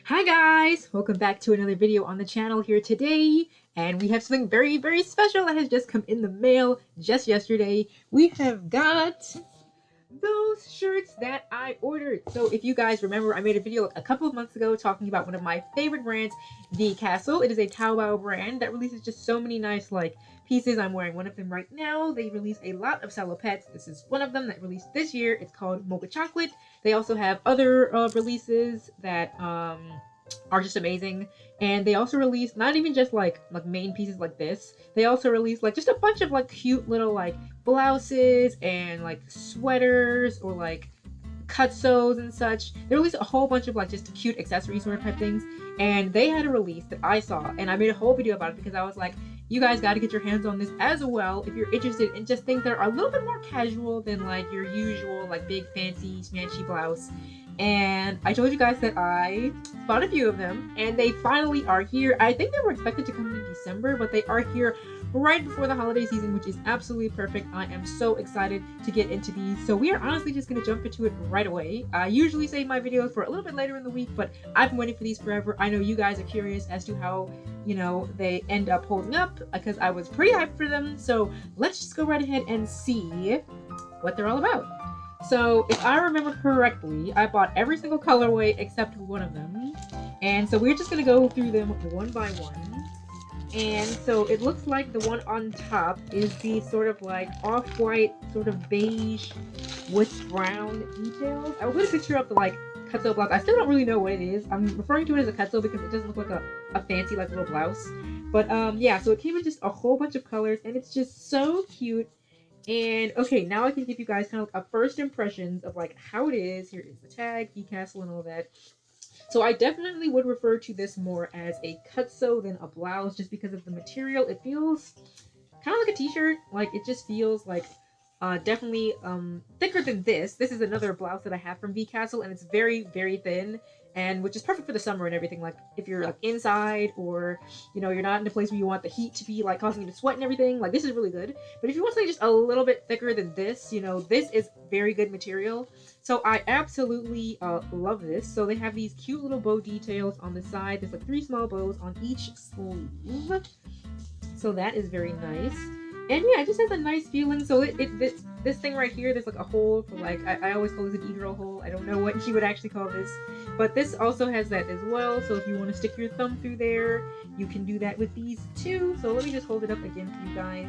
Hi guys! Welcome back to another video on the channel here today. And we have something very, very special that has just come in the mail just yesterday. We have got those shirts that I ordered. So if you guys remember, I made a video a couple of months ago talking about one of my favorite brands, VCastle. It is a Taobao brand that releases just so many nice pieces. I'm wearing one of them right now. They release a lot of salopettes. This is one of them that released this year. It's called Mocha Chocolate. They also have other releases that are just amazing. And they also release not even just like main pieces like this. They also release just a bunch of cute little blouses and sweaters or kutsos and such. They released a whole bunch of just cute accessory sort of type things. And they had a release that I saw, and I made a whole video about it because I was like, you guys got to get your hands on this as well if you're interested in just things that are a little bit more casual than your usual big fancy smanchy blouse. And I told you guys that I bought a few of them, and they finally are here. I think they were expected to come in December, but they are here right before the holiday season, which is absolutely perfect. I am so excited to get into these. So we are honestly just going to jump into it right away. I usually save my videos for a little bit later in the week, but I've been waiting for these forever. I know you guys are curious as to how, they end up holding up because I was pretty hyped for them. So let's just go right ahead and see what they're all about. So if I remember correctly, I bought every single colorway except one of them. And so we're just going to go through them one by one. And so it looks like the one on top is the sort of off-white, sort of beige with brown details. I will put a picture of the kutso blouse. I still don't really know what it is. I'm referring to it as a kutso because it doesn't look like a fancy little blouse. But yeah, so it came in just a whole bunch of colors and it's just so cute. And okay, now I can give you guys kind of a first impressions of how it is. Here is the tag, VCastle and all that. So I definitely would refer to this more as a kutso than a blouse just because of the material. It feels kind of like a t-shirt. It just feels definitely thicker than this. This is another blouse that I have from VCastle and it's very, very thin. And which is perfect for the summer and everything. If you're inside or you're not in a place where you want the heat to be causing you to sweat and everything, this is really good. But if you want something just a little bit thicker than this, this is very good material. So I absolutely love this. So they have these cute little bow details on the side. There's 3 small bows on each sleeve. So that is very nice. And yeah, it just has a nice feeling. So this thing right here, there's a hole for I always call this an e-girl hole. I don't know what you would actually call this. But this also has that as well. So if you want to stick your thumb through there, you can do that with these too. So let me just hold it up again for you guys.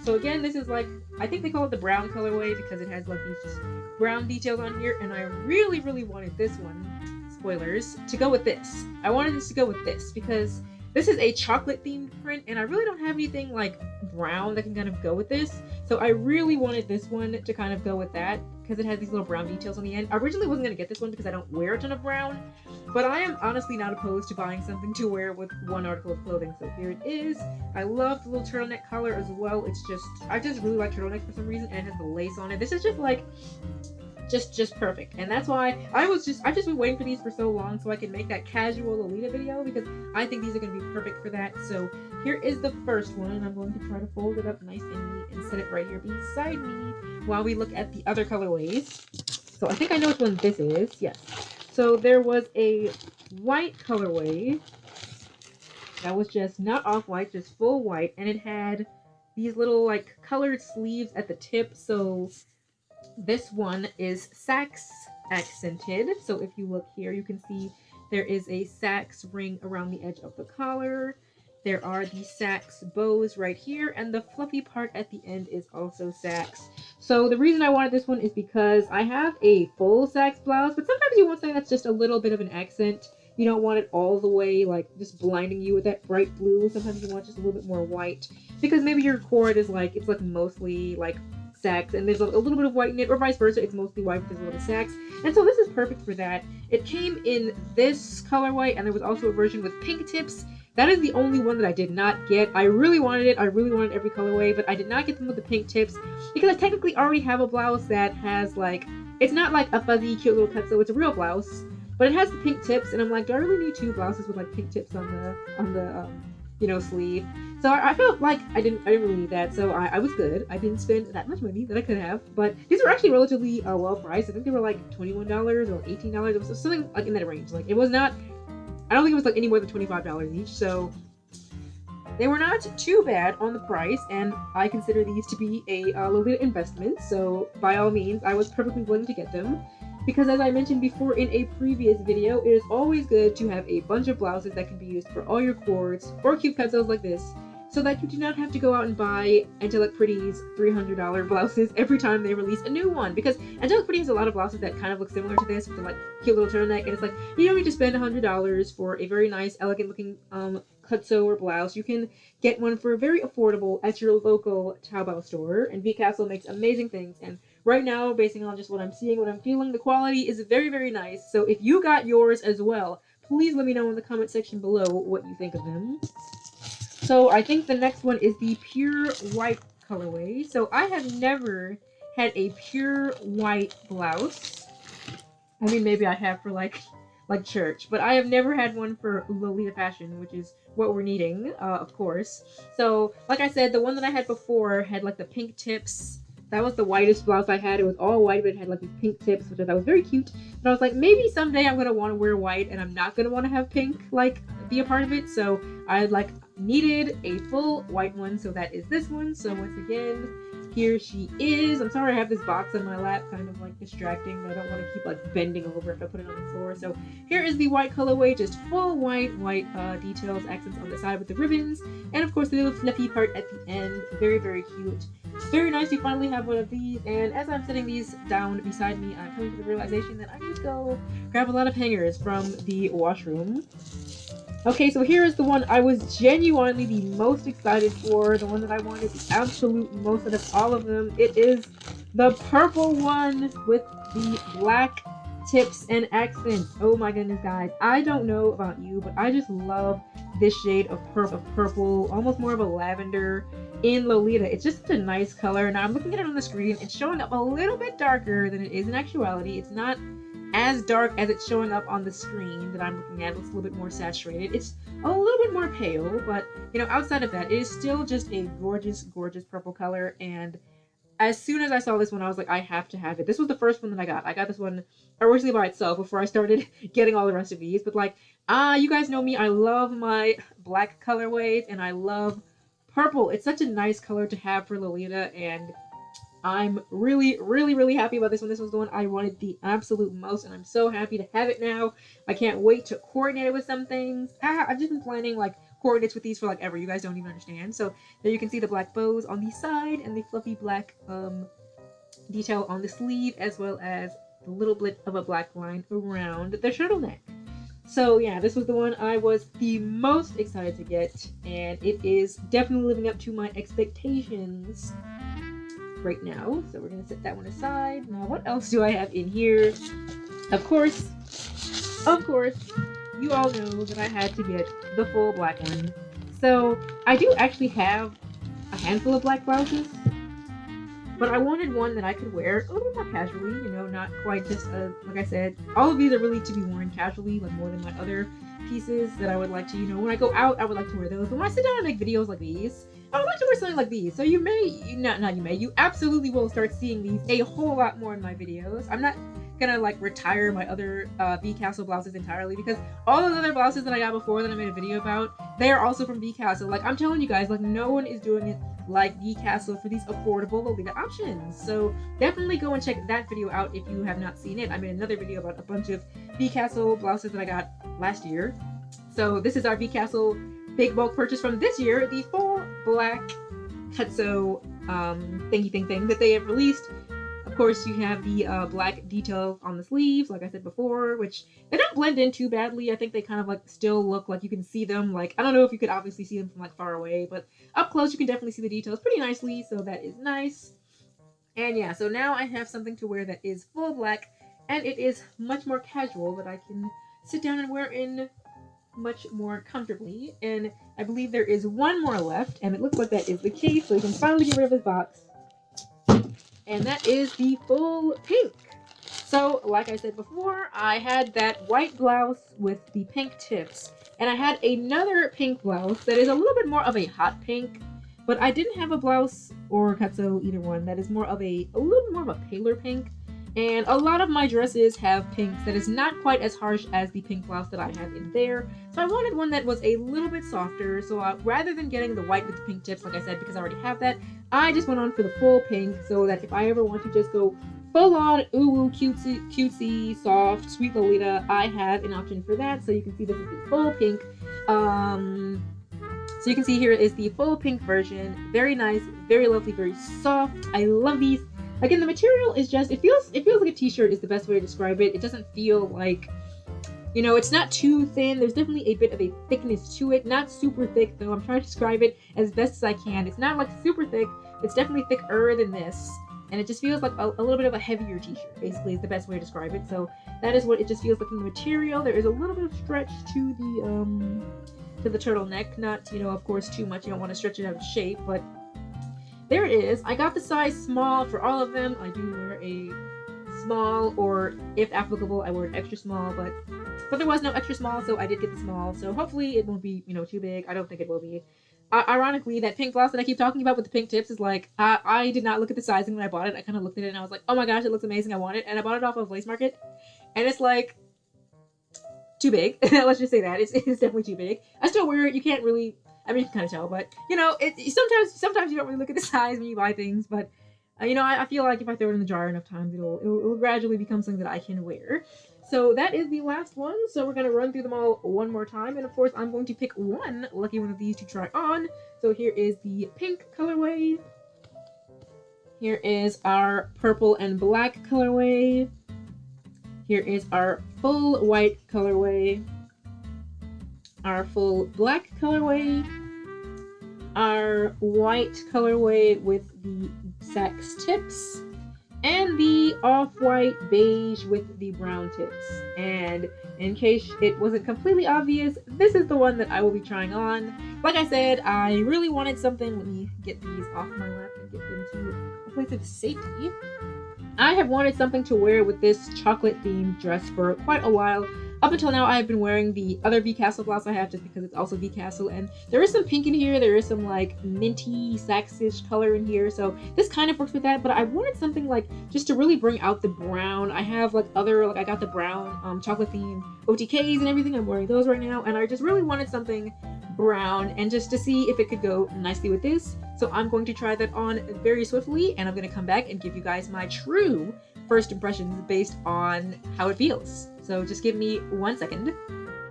So again, this is I think they call it the brown colorway because it has these just brown details on here. And I really, really wanted this one, spoilers, to go with this. I wanted this to go with this because this is a chocolate themed print and I really don't have anything brown that can kind of go with this. So I really wanted this one to kind of go with that because it has these little brown details on the end. I originally wasn't going to get this one because I don't wear a ton of brown, but I am honestly not opposed to buying something to wear with one article of clothing. So here it is. I love the little turtleneck color as well. It's just, I just really like turtlenecks for some reason, and it has the lace on it. This is just perfect. And that's why I've just been waiting for these for so long so I can make that casual Lolita video because I think these are going to be perfect for that. So here is the first one, and I'm going to try to fold it up nice and neat and set it right here beside me while we look at the other colorways. So I think I know which one this is. Yes. So there was a white colorway that was just not off-white, just full white, and it had these little colored sleeves at the tip. So this one is sax accented. So if you look here, you can see there is a sax ring around the edge of the collar. There are the sax bows right here, and the fluffy part at the end is also sax. So the reason I wanted this one is because I have a full sax blouse, but sometimes you want something that's just a little bit of an accent. You don't want it all the way just blinding you with that bright blue. Sometimes you want just a little bit more white because maybe your Coord is it's mostly sax and there's a little bit of white in it, or vice versa, it's mostly white with a little bit of sax. And so this is perfect for that. It came in this colorway and there was also a version with pink tips. That is the only one that I did not get. I really wanted it. I really wanted every colorway, but I did not get them with the pink tips because I technically already have a blouse that has it's not a fuzzy cute little kutso, it's a real blouse, but it has the pink tips, and I'm do I really need 2 blouses with pink tips on the sleeve? So I felt I didn't really need that, so I was good. I didn't spend that much money that I could have, but these were actually relatively well priced. I think they were $21 or $18. It was something in that range. It was not I don't think it was like any more than $25 each, so they were not too bad on the price, and I consider these to be a Lolita investment, so by all means, I was perfectly willing to get them. Because as I mentioned before in a previous video, it is always good to have a bunch of blouses that can be used for all your Coords or cute Cutsews like this, so that you do not have to go out and buy Angelic Pretty's $300 blouses every time they release a new one. Because Angelic Pretty has a lot of blouses that kind of look similar to this, with the like cute little turtleneck, and it's like, you don't need to spend $100 for a very nice, elegant looking kutso or blouse. You can get one for very affordable at your local Taobao store, and VCastle makes amazing things. And right now, basing on just what I'm seeing, what I'm feeling, the quality is very, very nice. So if you got yours as well, please let me know in the comment section below what you think of them. So I think the next one is the pure white colorway. So I have never had a pure white blouse. I mean, maybe I have for like church, but I have never had one for Lolita fashion, which is what we're needing, of course. So like I said, the one that I had before had like the pink tips. That was the whitest blouse I had. It was all white, but it had like these pink tips, which I thought was very cute. And I was like, maybe someday I'm gonna want to wear white, and I'm not gonna want to have pink like be a part of it. So I like needed a full white one, so that is this one. So once again, here she is. I'm sorry I have this box on my lap, kind of like distracting, but I don't want to keep like bending over if I put it on the floor. So here is the white colorway, just full white details, accents on the side with the ribbons, and of course the little fluffy part at the end. Very, very cute. Very nice to finally have one of these, and as I'm setting these down beside me, I'm coming to the realization that I need to go grab a lot of hangers from the washroom. Okay, so here is the one I was genuinely the most excited for, the one that I wanted the absolute most out of all of them. It is the purple one with the black tips and accents. Oh my goodness, guys. I don't know about you, but I just love this shade of purple, almost more of a lavender in Lolita. It's just such a nice color. Now I'm looking at it on the screen. It's showing up a little bit darker than it is in actuality. It's not as dark as it's showing up on the screen that I'm looking at. It looks a little bit more saturated. It's a little bit more pale, but you know, outside of that, it is still just a gorgeous, gorgeous purple color. And as soon as I saw this one, I was like, I have to have it. This was the first one that I got. I got this one originally by itself before I started getting all the rest of these. But like, you guys know me. I love my black colorways, and I love purple. It's such a nice color to have for Lolita, and I'm really, really, really happy about this one. This was the one I wanted the absolute most, and I'm so happy to have it now. I can't wait to coordinate it with some things. I've just been planning like coordinates with these for like ever. You guys don't even understand. So there you can see the black bows on the side and the fluffy black detail on the sleeve, as well as the little bit of a black line around the turtleneck. So yeah, this was the one I was the most excited to get, and it is definitely living up to my expectations right now. So we're gonna set that one aside. Now what else do I have in here? Of course, you all know that I had to get the full black one. So I do actually have a handful of black blouses, but I wanted one that I could wear a little bit more casually, you know, not quite just like I said, all of these are really to be worn casually, like more than my other pieces that I would like to, you know, when I go out, I would like to wear those. But when I sit down and make videos like these, I would like to wear something like these. So you absolutely will start seeing these a whole lot more in my videos. I'm not gonna like retire my other VCastle blouses entirely, because all those other blouses that I got before that I made a video about, they are also from VCastle. Like, I'm telling you guys, like, no one is doing it like VCastle for these affordable Lolita options. So definitely go and check that video out if you have not seen it. I made another video about a bunch of VCastle blouses that I got last year. So this is our VCastle big bulk purchase from this year, the full black kutso thingy thing that they have released. Of course, you have the black details on the sleeves, like I said before, which they don't blend in too badly. I think they kind of like still look like you can see them. Like, I don't know if you could obviously see them from like far away, but up close you can definitely see the details pretty nicely, so that is nice. And yeah, so now I have something to wear that is full black, and it is much more casual, that I can sit down and wear in much more comfortably. And I believe there is one more left, and it looks like that is the case, so we can finally get rid of this box. And that is the full pink. So, like I said before, I had that white blouse with the pink tips, and I had another pink blouse that is a little bit more of a hot pink, but I didn't have a blouse or kutso, either one, that is more of a little bit more of a paler pink. And a lot of my dresses have pinks that is not quite as harsh as the pink blouse that I have in there. So I wanted one that was a little bit softer. So rather than getting the white with the pink tips, like I said, because I already have that, I just went on for the full pink so that if I ever want to just go full on ooh cutesy, soft, sweet Lolita, I have an option for that. So you can see this is the full pink. So you can see here is the full pink version. Very nice, very lovely, very soft. I love these. Again, the material is just, it feels like a t-shirt is the best way to describe it. It doesn't feel like, you know, it's not too thin. There's definitely a bit of a thickness to it. Not super thick though. I'm trying to describe it as best as I can. It's not like super thick. It's definitely thicker than this. And it just feels like a little bit of a heavier t-shirt, basically, is the best way to describe it. So that is what it just feels like in the material. There is a little bit of stretch to the turtleneck. Not, you know, of course, too much. You don't want to stretch it out of shape, but there it is. I got the size small for all of them. I do wear a small, or if applicable, I wear an extra small, but there was no extra small, so I did get the small. So hopefully it won't be, you know, too big. I don't think it will be. Ironically, that pink blouse that I keep talking about with the pink tips is like, I did not look at the sizing when I bought it. I kind of looked at it and I was like, oh my gosh, it looks amazing. I want it. And I bought it off of Lace Market. And it's like, too big. Let's just say that. It's definitely too big. I still wear it. You can't really, I mean, you can kind of tell, but, you know, sometimes you don't really look at the size when you buy things, but, you know, I feel like if I throw it in the jar enough times, it'll gradually become something that I can wear. So that is the last one. So we're going to run through them all one more time. And of course, I'm going to pick one lucky one of these to try on. So here is the pink colorway. Here is our purple and black colorway. Here is our full white colorway. Our full black colorway. Our white colorway with the sax tips. And the off-white beige with the brown tips. And in case it wasn't completely obvious, this is the one that I will be trying on. Like I said, I really wanted something. Let me get these off my lap and get them to a place of safety. I have wanted something to wear with this chocolate-themed dress for quite a while. Up until now, I have been wearing the other VCastle blouse I have just because it's also VCastle, and there is some pink in here. There is some like minty sax-ish color in here, so this kind of works with that. But I wanted something like just to really bring out the brown. I have like I got the brown chocolate themed OTKs and everything. I'm wearing those right now, and I just really wanted something brown and just to see if it could go nicely with this. So I'm going to try that on very swiftly, and I'm going to come back and give you guys my true first impressions based on how it feels. So just give me 1 second.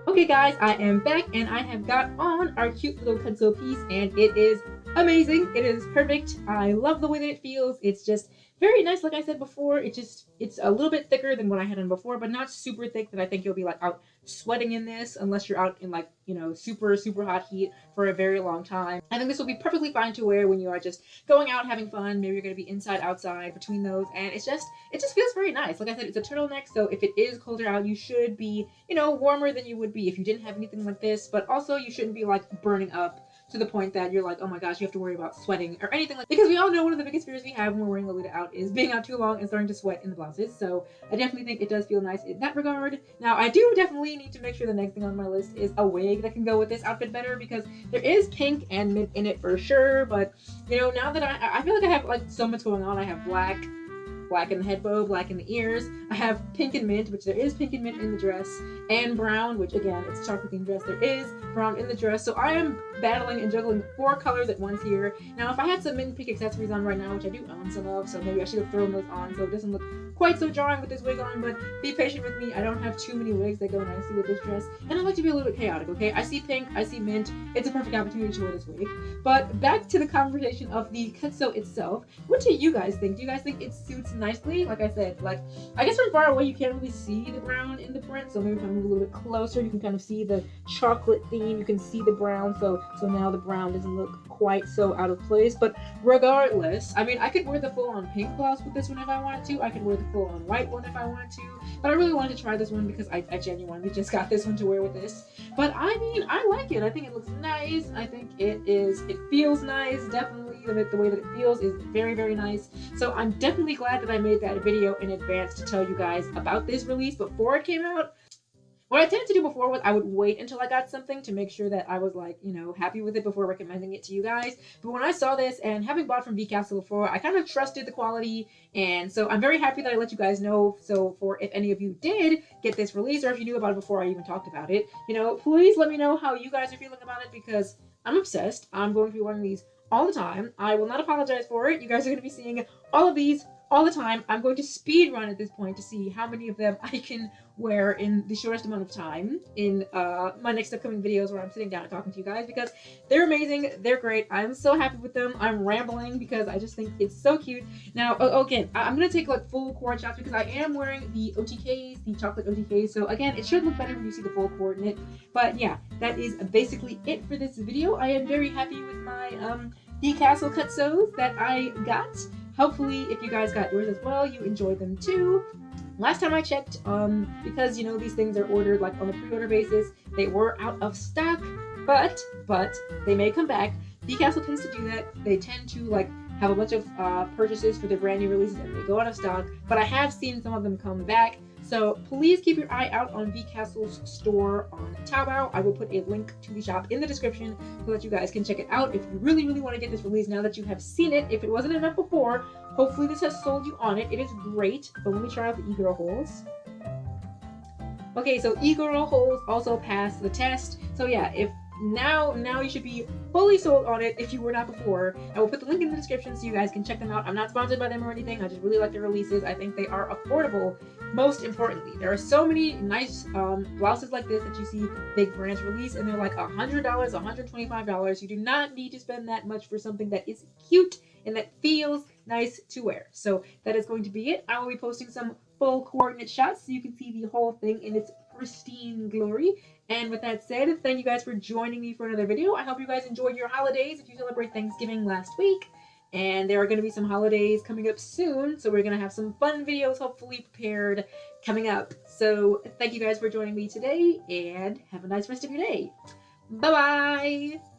Okay guys, I am back and I have got on our cute little kutso piece and it is amazing. It is perfect. I love the way that it feels. It's just very nice. Like I said before, it's a little bit thicker than what I had on before, but not super thick that I think you'll be like out sweating in this unless you're out in like, you know, super hot heat for a very long time. I think this will be perfectly fine to wear when you are just going out having fun. Maybe you're going to be inside, outside, between those, and it just feels very nice. Like I said, it's a turtleneck, so if it is colder out, you should be, you know, warmer than you would be if you didn't have anything like this, but also you shouldn't be like burning up to the point that you're like, oh my gosh, you have to worry about sweating or anything like that. Because we all know one of the biggest fears we have when we're wearing Lolita out is being out too long and starting to sweat in the blouses. So I definitely think it does feel nice in that regard. Now, I do definitely need to make sure the next thing on my list is a wig that can go with this outfit better, because there is pink and mint in it for sure. But, you know, now that I feel like I have like so much going on. I have black in the headbow, black in the ears. I have pink and mint, which there is pink and mint in the dress, and brown, which again, it's a chocolate themed dress. There is brown in the dress. So I am battling and juggling 4 colors at once here. Now, if I had some mint and pink accessories on right now, which I do own some of, so maybe I should have thrown those on so it doesn't look quite so jarring with this wig on, but be patient with me. I don't have too many wigs that go nicely with this dress, and I like to be a little bit chaotic, okay? I see pink, I see mint. It's a perfect opportunity to wear this wig. But back to the conversation of the kutso itself. What do you guys think? Do you guys think it suits nicely? Like I said, like, I guess from far away you can't really see the brown in the print, so maybe if I move a little bit closer, you can kind of see the chocolate theme, you can see the brown, so now the brown doesn't look quite so out of place. But regardless, I mean, I could wear the full-on pink blouse with this one if I wanted to. I could wear the full-on white one if I wanted to, but I really wanted to try this one because I genuinely just got this one to wear with this. But I mean, I like it. I think it looks nice. I think it feels nice. Definitely the way that it feels is very, very nice. So I'm definitely glad that I made that video in advance to tell you guys about this release before it came out. What I tended to do before was I would wait until I got something to make sure that I was like, you know, happy with it before recommending it to you guys. But when I saw this and having bought from VCastle before, I kind of trusted the quality. And so I'm very happy that I let you guys know. So for if any of you did get this release or if you knew about it before I even talked about it, you know, please let me know how you guys are feeling about it because I'm obsessed. I'm going to be wearing these all the time. I will not apologize for it. You guys are going to be seeing all of these all the time. I'm going to speed run at this point to see how many of them I can wear in the shortest amount of time in my next upcoming videos where I'm sitting down and talking to you guys because they're amazing. They're great. I'm so happy with them. I'm rambling because I just think it's so cute. Now, again, I'm going to take like full cord shots because I am wearing the OTKs, the chocolate OTKs. So again, it should look better when you see the full coordinate. But yeah, that is basically it for this video. I am very happy with my VCastle Cutsews that I got. Hopefully, if you guys got yours as well, you enjoyed them too. Last time I checked, because you know these things are ordered like on a pre-order basis, they were out of stock, but they may come back. VCastle tends to do that. They tend to like have a bunch of purchases for their brand new releases and they go out of stock, but I have seen some of them come back. So please keep your eye out on VCastle's store on Taobao. I will put a link to the shop in the description so that you guys can check it out if you really want to get this release now that you have seen it. If it wasn't enough before, hopefully this has sold you on it. It is great, but let me try out the e-girl holes. Okay, so e-girl holes also passed the test. So yeah, if now you should be fully sold on it if you were not before. I will put the link in the description so you guys can check them out. I'm not sponsored by them or anything. I just really like their releases. I think they are affordable. Most importantly, there are so many nice blouses like this that you see big brands release, and they're like $100, $125. You do not need to spend that much for something that is cute and that feels nice to wear. So that is going to be it. I will be posting some full coordinate shots so you can see the whole thing in its pristine glory. And with that said, thank you guys for joining me for another video. I hope you guys enjoyed your holidays if you celebrate Thanksgiving last week. And there are going to be some holidays coming up soon, so we're going to have some fun videos hopefully prepared coming up. So thank you guys for joining me today, and have a nice rest of your day. Bye-bye!